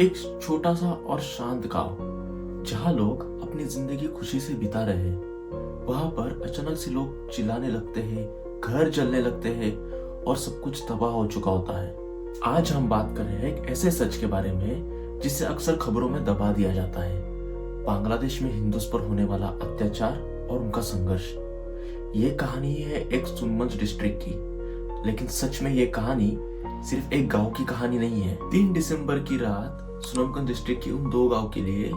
एक छोटा सा और शांत गांव जहां लोग अपनी जिंदगी खुशी से बिता रहे हैं, वहां पर अचानक से लोग चिल्लाने लगते हैं, घर जलने लगते हैं और सब कुछ तबाह हो चुका होता है। आज हम बात कर रहे हैं एक ऐसे सच के बारे में जिसे अक्सर खबरों में दबा दिया जाता है। बांग्लादेश में हिंदुओं पर होने वाला अत्याचार और उनका संघर्ष। ये कहानी है एक सुनमंज डिस्ट्रिक्ट की, लेकिन सच में ये कहानी सिर्फ एक गांव की कहानी नहीं है। 3 दिसंबर की रात सुनमगंज डिस्ट्रिक्ट के उन 2 गांव के लिए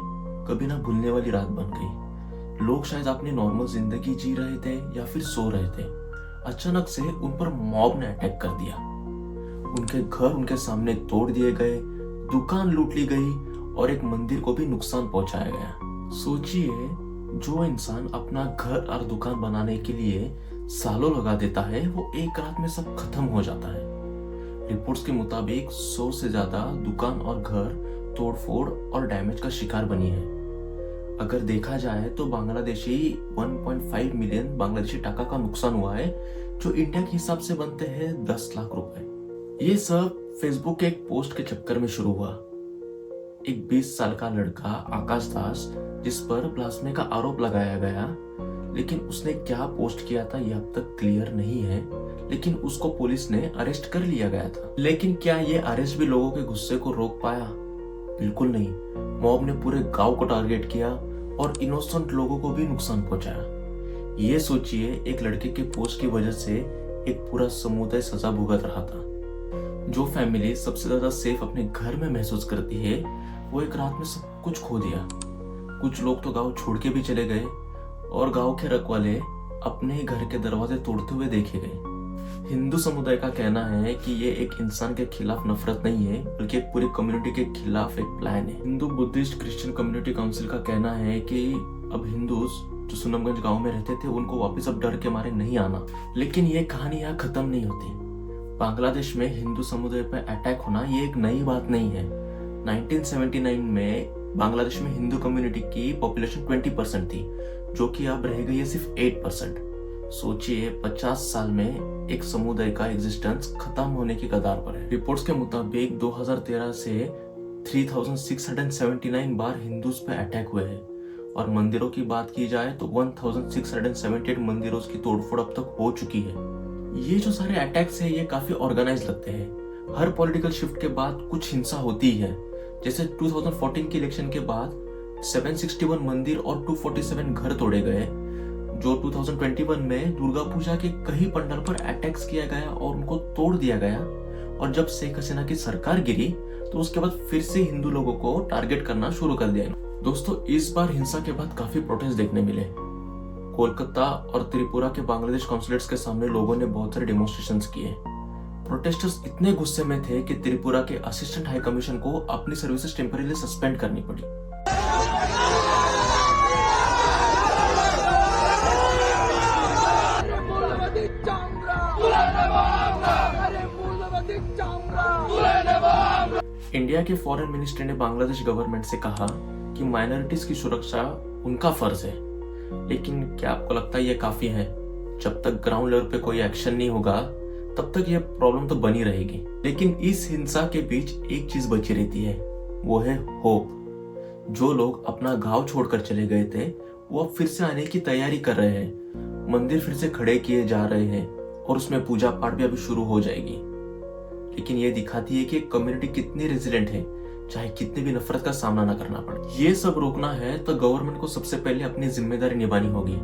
कभी ना भूलने वाली रात बन गई। लोग शायद अपनी नॉर्मल जिंदगी जी रहे थे या फिर सो रहे थे। अचानक से उन पर मॉब ने अटैक कर दिया। उनके घर उनके सामने तोड़ दिए गए, दुकान लूट ली गई और एक मंदिर को भी नुकसान पहुंचाया गया। सोचिए, जो इंसान अपना घर और दुकान बनाने के लिए सालों लगा देता है, वो एक रात में सब खत्म हो जाता है। रिपोर्ट्स के मुताबिक 100 से ज्यादा दुकान और घर तोड़फोड़ और डैमेज का शिकार बनी है। अगर देखा जाए तो बांग्लादेशी 1.5 मिलियन बांग्लादेशी टका का नुकसान हुआ है, जो इंडिया के हिसाब से बनते हैं 10 लाख रुपए। ये सब फेसबुक के एक पोस्ट के चक्कर में शुरू हुआ। एक 20 साल का लड़का आकाश दास, जिस पर ब्लास्फेमी का आरोप लगाया गया, लेकिन उसने क्या पोस्ट किया था यह अब तक क्लियर नहीं है, लेकिन उसको पुलिस ने अरेस्ट कर लिया गया था। लेकिन क्या ये अरेस्ट भी लोगों के गुस्से को रोक पाया? बिल्कुल नहीं। मॉब ने पूरे गांव को टारगेट किया और इनोसेंट लोगों को भी नुकसान पहुंचाया। ये सोचिए, एक लड़के के पोस्ट की वजह से एक पूरा समुदाय सजा भुगत रहा था। जो फैमिली सबसे ज्यादा सेफ अपने घर में महसूस करती है, वो एक रात में सब कुछ खो दिया। कुछ लोग तो गांव छोड़ के भी चले गए और गांव के रखवाले अपने घर के दरवाजे तोड़ते हुए देखे गए। हिंदू समुदाय का कहना है कि ये एक इंसान के खिलाफ नफरत नहीं है, बल्कि एक पूरी कम्युनिटी के खिलाफ एक प्लान है। Hindu, Buddhist, Christian community council का कहना है कि अब हिंदू जो सुनमगंज गांव में रहते थे, उनको वापस अब डर के मारे नहीं आना। लेकिन ये कहानी यहाँ खत्म नहीं होती। बांग्लादेश में हिंदू समुदाय पर अटैक होना ये एक नई बात नहीं है। 1979 में बांग्लादेश में हिंदू कम्युनिटी की पॉपुलेशन 20% थी, जो कि अब रह गई है सिर्फ 8%। सोचिए, 50 साल में एक समुदाय का एग्जिस्टेंस खत्म होने की कगार पर है। रिपोर्ट्स के मुताबिक 2013 से 3679 बार हिंदूज पे अटैक हुए हैं और मंदिरों की बात की जाए तो 1678 मंदिरों की तोड़फोड़ अब तक हो चुकी है। ये जो सारे अटैक्स है, ये काफी ऑर्गेनाइज लगते हैं। हर पॉलिटिकल शिफ्ट के बाद कुछ हिंसा होती है। जैसे 2014 के इलेक्शन के बाद 761 मंदिर और 247 घर तोड़े गए। जो 2021 में दुर्गा पूजा के कई पंडाल पर अटैक्स किया गया और उनको तोड़ दिया गया। और जब शेख हसीना की सरकार गिरी, तो उसके बाद फिर से हिंदू लोगों को टारगेट करना शुरू कर दिया। दोस्तों, इस बार हिंसा के बाद काफी प्रोटेस्ट देखने मिले। कोलकाता और त्रिपुरा के बांग्लादेश कॉन्सुलेट्स के सामने लोगों ने बहुत सारे डेमोन्स्ट्रेशंस किए। प्रोटेस्टर्स इतने गुस्से में थे कि त्रिपुरा के असिस्टेंट हाई कमीशन को अपनी सर्विसेज टेम्परेरी सस्पेंड करनी पड़ी। इंडिया के फॉरेन मिनिस्टर ने बांग्लादेश गवर्नमेंट से कहा कि माइनॉरिटीज की सुरक्षा उनका फर्ज है। लेकिन क्या आपको लगता है ये काफी है? जब तक ग्राउंड लेवल पे कोई एक्शन नहीं होगा, तब तक ये प्रॉब्लम तो बनी रहेगी। लेकिन इस हिंसा के बीच एक चीज बची रहती है, वो है होप। जो लोग अपना गांव छोड़कर चले गए थे, वो अब फिर से आने की तैयारी कर रहे हैं। मंदिर फिर से खड़े किए जा रहे हैं और उसमें पूजा पाठ भी अभी शुरू हो जाएगी। लेकिन ये दिखाती है कि कम्युनिटी कितनी रेजिलेंट है, चाहे कितनी भी नफरत का सामना ना करना पड़े। ये सब रोकना है तो गवर्नमेंट को सबसे पहले अपनी जिम्मेदारी निभानी होगी।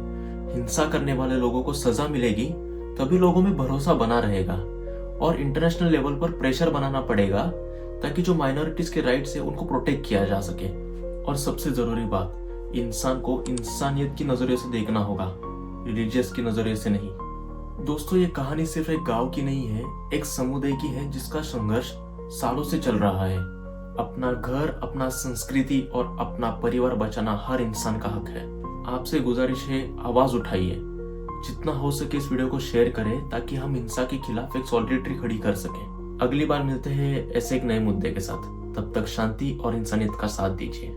हिंसा करने वाले लोगों को सजा मिलेगी, तभी लोगों में भरोसा बना रहेगा। और इंटरनेशनल लेवल पर प्रेशर बनाना पड़ेगा ताकि जो माइनॉरिटीज के राइट्स है, उनको प्रोटेक्ट किया जा सके। और सबसे जरूरी बात, इंसान को इंसानियत की नजरिए से देखना होगा, रिलीजियस की नजरिए से नहीं। दोस्तों, ये कहानी सिर्फ एक गांव की नहीं है, एक समुदाय की है जिसका संघर्ष सालों से चल रहा है। अपना घर, अपना संस्कृति और अपना परिवार बचाना हर इंसान का हक है। आपसे गुजारिश है, आवाज उठाइए। जितना हो सके इस वीडियो को शेयर करें ताकि हम हिंसा के खिलाफ एक सॉलिडेरिटी खड़ी कर सकें। अगली बार मिलते हैं ऐसे एक नए मुद्दे के साथ। तब तक शांति और इंसानियत का साथ दीजिए।